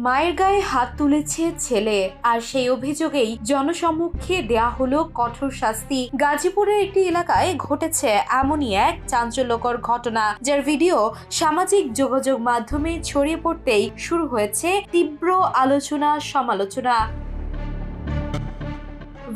মায়ের গায়ে হাত তুলেছে ছেলে, আর সেই অভিযোগেই জনসম্মুখে দেয়া হলো কঠোর শাস্তি। গাজীপুরের একটি এলাকায় ঘটেছে এমনই এক চাঞ্চল্যকর ঘটনা, যার ভিডিও সামাজিক যোগাযোগ মাধ্যমে ছড়িয়ে পড়তেই শুরু হয়েছে তীব্র আলোচনা সমালোচনা।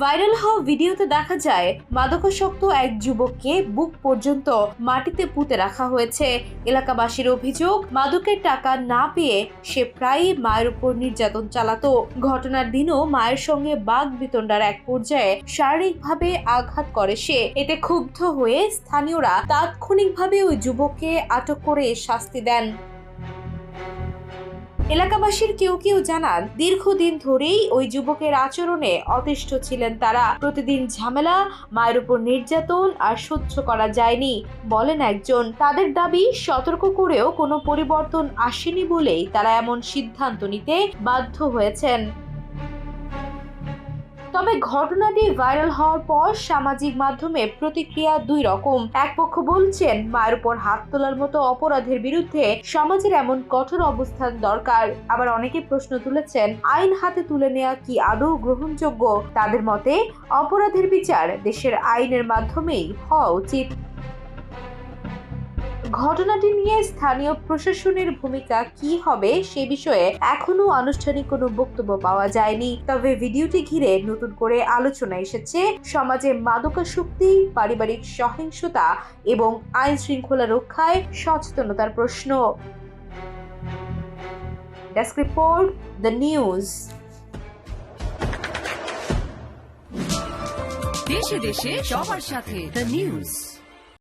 ভাইরাল হওয়া ভিডিওতে দেখা যায় মাদকাসক্ত এক যুবককে বুক পর্যন্ত মাটিতে পুঁতে রাখা হয়েছে। এলাকাবাসীর অভিযোগ, মাদকের টাকা না পেয়ে সে প্রায়ই মায়ের উপর নির্যাতন চালাতো। ঘটনার দিনও মায়ের সঙ্গে বাকবিতণ্ডার এক পর্যায়ে শারীরিকভাবে আঘাত করে সে। এতে ক্ষুব্ধ হয়ে স্থানীয়রা তাৎক্ষণিকভাবে ওই যুবককে আটক করে শাস্তি দেন। এলাকাবাসীর কেউ কেউ জানান, দীর্ঘদিন ধরেই ওই যুবকের আচরণে অতিষ্ঠ ছিলেন তারা। প্রতিদিন ঝামেলা, মায়ের উপর নির্যাতন আর সহ্য করা যায়নি বলেন একজন। তাদের দাবি, সতর্ক করেও কোনো পরিবর্তন আসেনি বলেই তারা এমন সিদ্ধান্ত নিতে বাধ্য হয়েছেন। তবে ঘটনাটি ভাইরাল হওয়ার পর সামাজিক মাধ্যমে প্রতিক্রিয়া দুই রকম। এক পক্ষ বলছেন, মায়ের উপর হাত তোলার মতো অপরাধের বিরুদ্ধে সমাজের এমন কঠোর অবস্থান দরকার। আবার অনেকে প্রশ্ন তুলেছেন, আইন হাতে তুলে নেওয়া কি আদৌ গ্রহণযোগ্য? তাদের মতে অপরাধের বিচার দেশের আইনের মাধ্যমেই হওয়া উচিত। ঘটনাটি নিয়ে স্থানীয় প্রশাসনের ভূমিকা কি হবে সে বিষয়ে এখনো আনুষ্ঠানিক কোনো বক্তব্য পাওয়া যায়নি। তবে ভিডিওটি ঘিরে নতুন করে আলোচনা এসেছে সমাজে মাদকাসক্তি, পারিবারিক সহিংসতা এবং আইন শৃঙ্খলা রক্ষায় সচেতনতার প্রশ্ন। Desk report, the news. দেশে দেশে সবার সাথে, দ্য নিউজ।